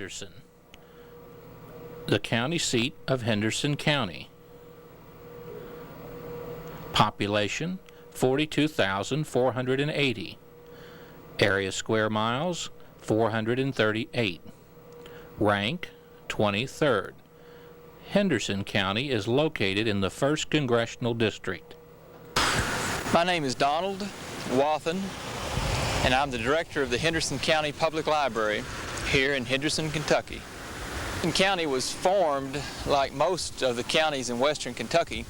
Henderson, the county seat of Henderson County. Population 42,480. Area square miles 438. Rank 23rd. Henderson County is located in the 1st Congressional District. My name is Donald Wathen, and I'm the director of the Henderson County Public Library here in Henderson, Kentucky. Henderson County was formed, like most of the counties in western Kentucky,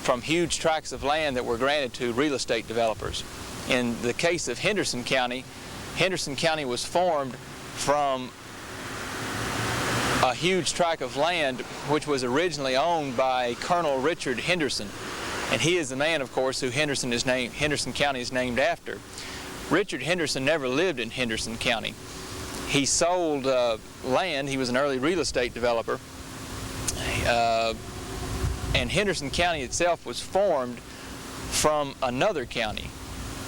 from huge tracts of land that were granted to real estate developers. In the case of Henderson County was formed from a huge tract of land which was originally owned by Colonel Richard Henderson. And he is the man, of course, who Henderson County is named after. Richard Henderson never lived in Henderson County. He sold land. He was an early real estate developer. And Henderson County itself was formed from another county,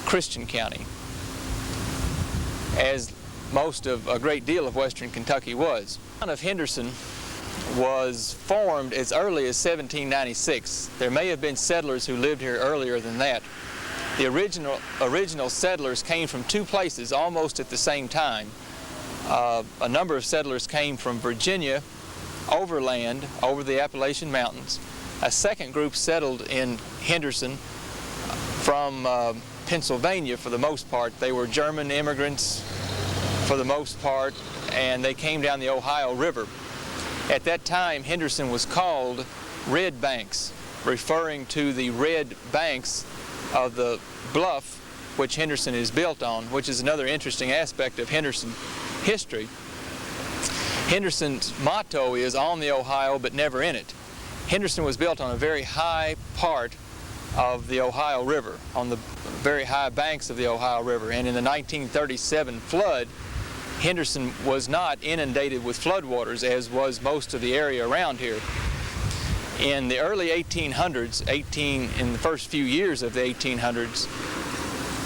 Christian County, as a great deal of western Kentucky was. The town of Henderson was formed as early as 1796. There may have been settlers who lived here earlier than that. The original settlers came from two places almost at the same time. A number of settlers came from Virginia, overland, over the Appalachian Mountains. A second group settled in Henderson from Pennsylvania for the most part. They were German immigrants for the most part, and they came down the Ohio River. At that time, Henderson was called Red Banks, referring to the red banks of the bluff which Henderson is built on, which is another interesting aspect of Henderson history. Henderson's motto is "on the Ohio but never in it." Henderson was built on a very high part of the Ohio River, on the very high banks of the Ohio River, and in the 1937 flood, Henderson was not inundated with floodwaters as was most of the area around here. In the early 1800s, in the first few years of the 1800s,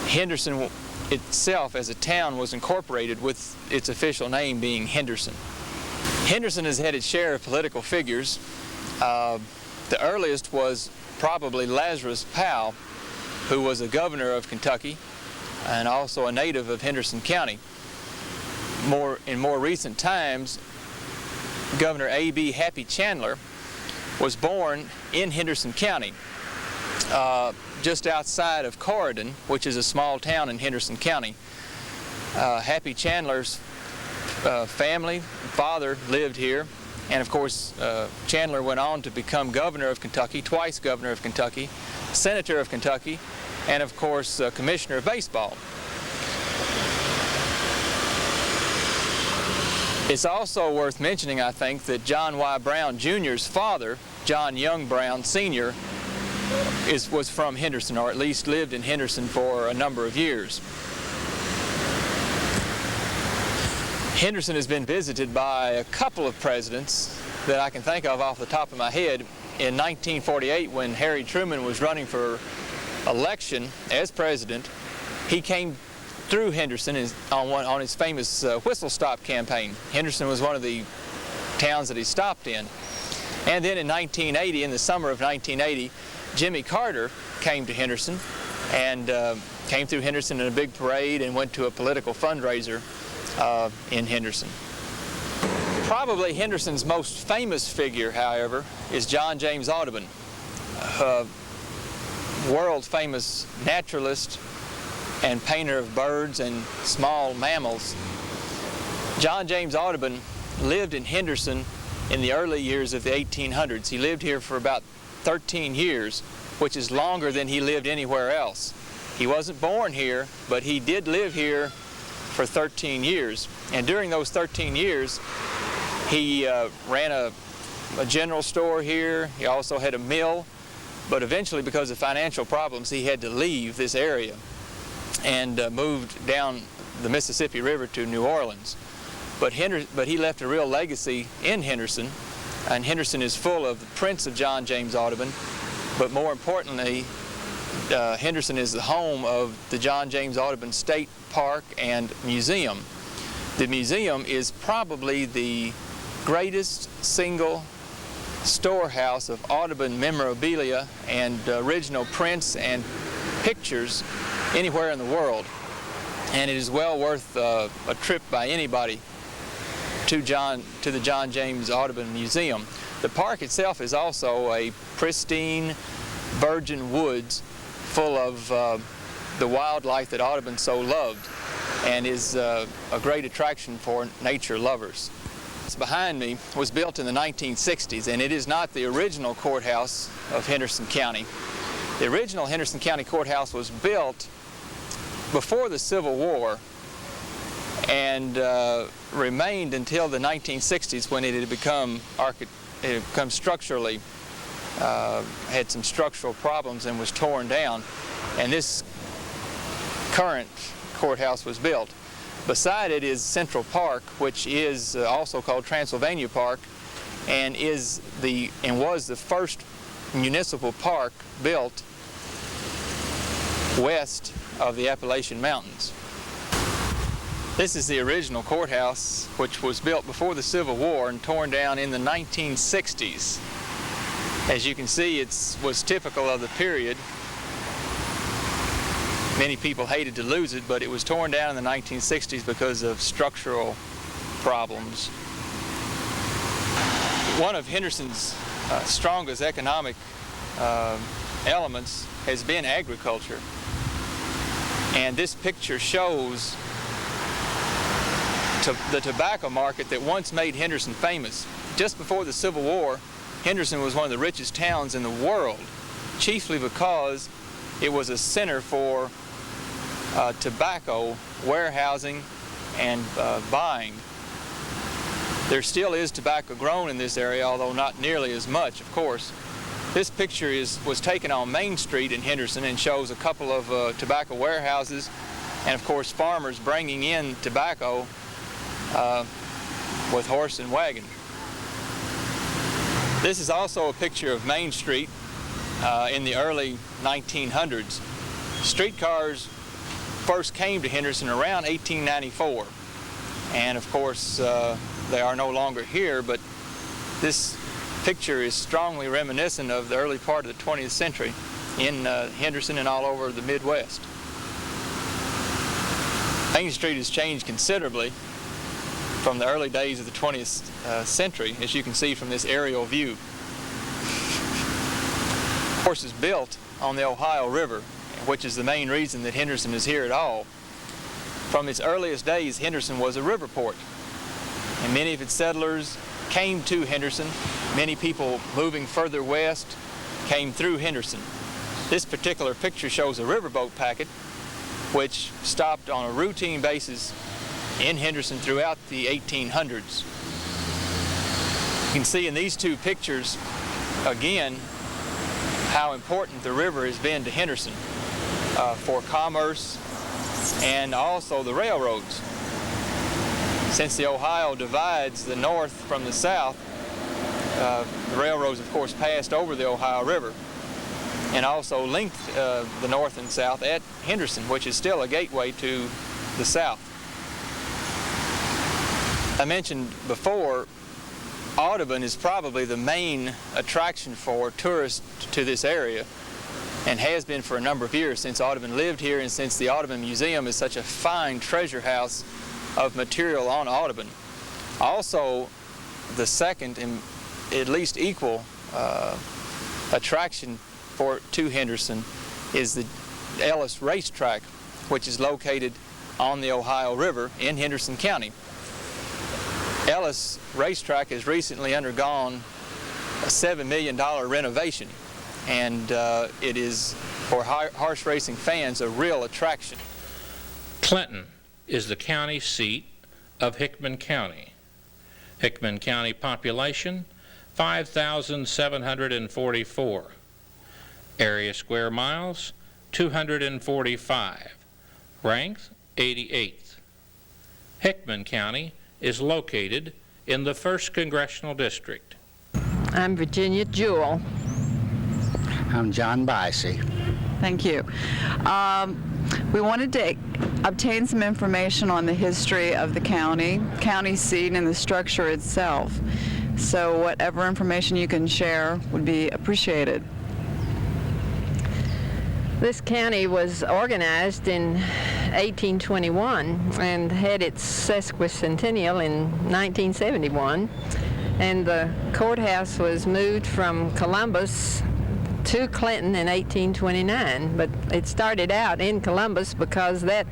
Henderson itself as a town was incorporated with its official name being Henderson. Henderson has had its share of political figures. The earliest was probably Lazarus Powell, who was a governor of Kentucky and also a native of Henderson County. In more recent times, Governor A.B. Happy Chandler was born in Henderson County, just outside of Corydon, which is a small town in Henderson County. Happy Chandler's father lived here, and of course Chandler went on to become governor of Kentucky, twice governor of Kentucky, senator of Kentucky, and of course commissioner of baseball. It's also worth mentioning, I think, that John Y. Brown Jr.'s father, John Young Brown Sr., was from Henderson, or at least lived in Henderson for a number of years. Henderson has been visited by a couple of presidents that I can think of off the top of my head. In 1948, when Harry Truman was running for election as president, he came through Henderson on his famous whistle-stop campaign. Henderson was one of the towns that he stopped in. And then in 1980, in the summer of 1980, Jimmy Carter came to Henderson and came through Henderson in a big parade and went to a political fundraiser in Henderson. Probably Henderson's most famous figure, however, is John James Audubon, world-famous naturalist and painter of birds and small mammals. John James Audubon lived in Henderson in the early years of the 1800s. He lived here for about 13 years, which is longer than he lived anywhere else. He wasn't born here, but he did live here for 13 years. And during those 13 years, he ran a general store here. He also had a mill, but eventually, because of financial problems, he had to leave this area and moved down the Mississippi River to New Orleans. But he left a real legacy in Henderson, and Henderson is full of the prints of John James Audubon, but more importantly, Henderson is the home of the John James Audubon State Park and Museum, The museum is probably the greatest single storehouse of Audubon memorabilia and original prints and pictures anywhere in the world. And it is well worth a trip by anybody to the John James Audubon Museum. The park itself is also a pristine virgin woods full of the wildlife that Audubon so loved, and is a great attraction for nature lovers. This behind me was built in the 1960s, and it is not the original courthouse of Henderson County. The original Henderson County Courthouse was built before the Civil War and remained until the 1960s, when it had become structurally, had some structural problems and was torn down, and this current courthouse was built. Beside it is Central Park, which is also called Transylvania Park, and was the first municipal park built west of the Appalachian Mountains. This is the original courthouse, which was built before the Civil War and torn down in the 1960s. As you can see, it was typical of the period. Many people hated to lose it, but it was torn down in the 1960s because of structural problems. One of Henderson's strongest economic elements has been agriculture. And this picture shows the tobacco market that once made Henderson famous. Just before the Civil War, Henderson was one of the richest towns in the world, chiefly because it was a center for tobacco warehousing and buying. There still is tobacco grown in this area, although not nearly as much, of course. This picture was taken on Main Street in Henderson and shows a couple of tobacco warehouses and, of course, farmers bringing in tobacco with horse and wagon. This is also a picture of Main Street in the early 1900s. Streetcars first came to Henderson around 1894, and of course they are no longer here, but this picture is strongly reminiscent of the early part of the 20th century in Henderson and all over the Midwest. Main Street has changed considerably from the early days of the 20th century, as you can see from this aerial view. Of course, it's built on the Ohio River, which is the main reason that Henderson is here at all. From its earliest days, Henderson was a river port, and many of its settlers came to Henderson. Many people moving further west came through Henderson. This particular picture shows a riverboat packet which stopped on a routine basis in Henderson throughout the 1800s. You can see in these two pictures, again, how important the river has been to Henderson for commerce and also the railroads. Since the Ohio divides the north from the south, the railroads, of course, passed over the Ohio River and also linked the north and south at Henderson, which is still a gateway to the south. I mentioned before, Audubon is probably the main attraction for tourists to this area, and has been for a number of years since Audubon lived here and since the Audubon Museum is such a fine treasure house of material on Audubon. Also, the second and at least equal attraction to Henderson is the Ellis Racetrack, which is located on the Ohio River in Henderson County. Ellis Racetrack has recently undergone a $7 million renovation, and it is, for horse racing fans, a real attraction. Clinton is the county seat of Hickman County. Hickman County population, 5,744. Area square miles, 245. Ranked 88th. Hickman County is located in the 1st Congressional District. I'm Virginia Jewell. I'm John Bicey. Thank you. We wanted to obtain some information on the history of the county seat, and the structure itself. So whatever information you can share would be appreciated. This county was organized in 1821 and had its sesquicentennial in 1971. And the courthouse was moved from Columbus to Clinton in 1829, but it started out in Columbus because that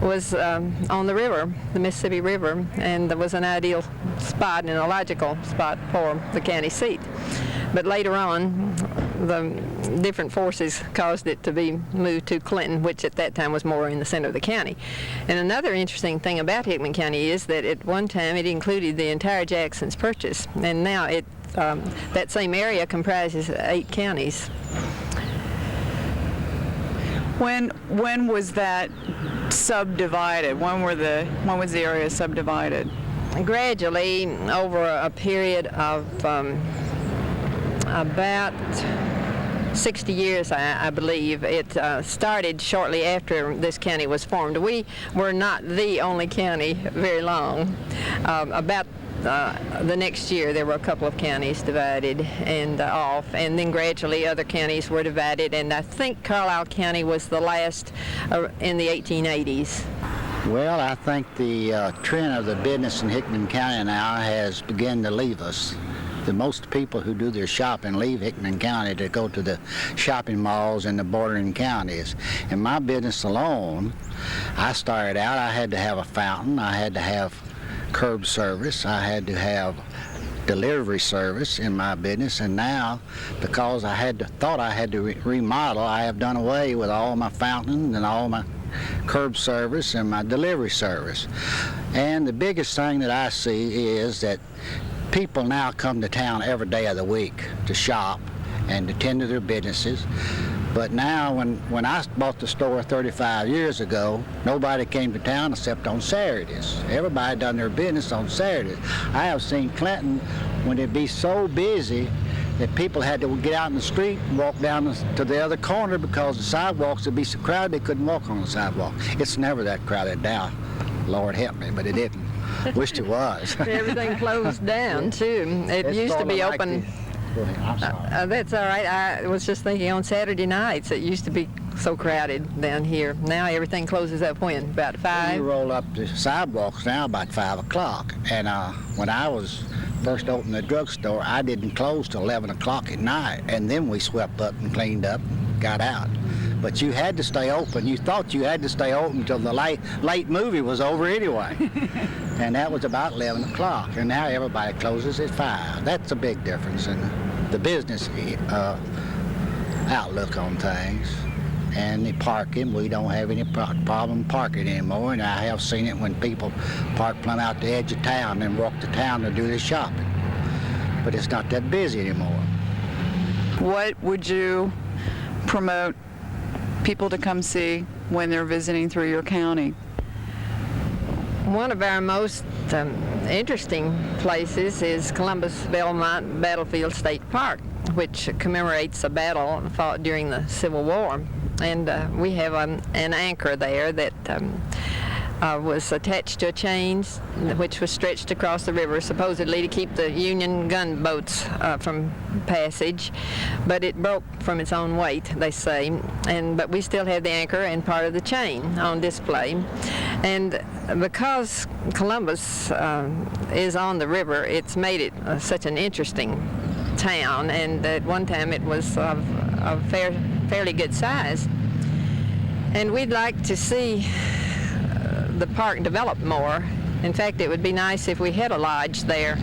was on the river, the Mississippi River, and there was an ideal spot and a logical spot for the county seat. But later on, the different forces caused it to be moved to Clinton, which at that time was more in the center of the county. And another interesting thing about Hickman County is that at one time it included the entire Jackson's Purchase, and now that same area comprises 8 counties. When was that subdivided? When was the area subdivided? Gradually, over a period of about 60 years, I believe. It started shortly after this county was formed. We were not the only county very long. About the next year, there were a couple of counties divided and off, and then gradually other counties were divided, and I think Carlisle County was the last in the 1880s. Well, I think the trend of the business in Hickman County now has begun to leave us. The most people who do their shopping leave Hickman County to go to the shopping malls in the bordering counties. In my business alone, I started out, I had to have a fountain, I had to have curb service, I had to have delivery service in my business, and now, because thought I had to remodel, I have done away with all my fountains and all my curb service and my delivery service. And the biggest thing that I see is that people now come to town every day of the week to shop and to tend to their businesses. But now, when I bought the store 35 years ago, nobody came to town except on Saturdays. Everybody done their business on Saturdays. I have seen Clinton when it'd be so busy that people had to get out in the street and walk down to the other corner because the sidewalks would be so crowded they couldn't walk on the sidewalk. It's never that crowded now. Lord help me, but it didn't. Wished it was. Everything closed down, too. It used to be open. Go ahead, I'm sorry. That's all right. I was just thinking on Saturday nights, it used to be so crowded down here. Now everything closes up when? About 5? You roll up the sidewalks now about 5 o'clock. And when I was first opened the drugstore, I didn't close till 11 o'clock at night. And then we swept up and cleaned up and got out. But you had to stay open. You thought you had to stay open till the late movie was over anyway. And that was about 11 o'clock. And now everybody closes at 5. That's a big difference in the business outlook on things. And the parking, we don't have any problem parking anymore. And I have seen it when people park plumb out the edge of town and walk to town to do their shopping. But it's not that busy anymore. What would you promote people to come see when they're visiting through your county? One of our most interesting places is Columbus Belmont Battlefield State Park, which commemorates a battle fought during the Civil War. And we have an anchor there that was attached to a chain which was stretched across the river, supposedly to keep the Union gunboats from passage, but it broke from its own weight, they say. But we still have the anchor and part of the chain on display. And because Columbus is on the river, it's made it such an interesting town, and at one time it was of fairly good size. And we'd like to see the park develop more. In fact, it would be nice if we had a lodge there.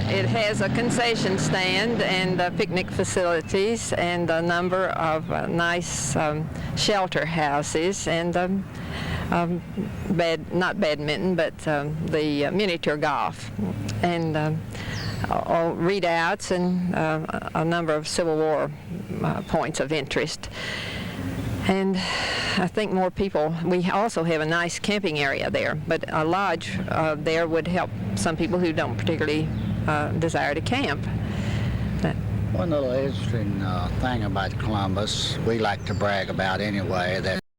It has a concession stand and picnic facilities and a number of nice shelter houses and not badminton, but the miniature golf and readouts and a number of Civil War points of interest. And I think more people, we also have a nice camping area there, but a lodge there would help some people who don't particularly desire to camp. One little interesting thing about Columbus, we like to brag about anyway, that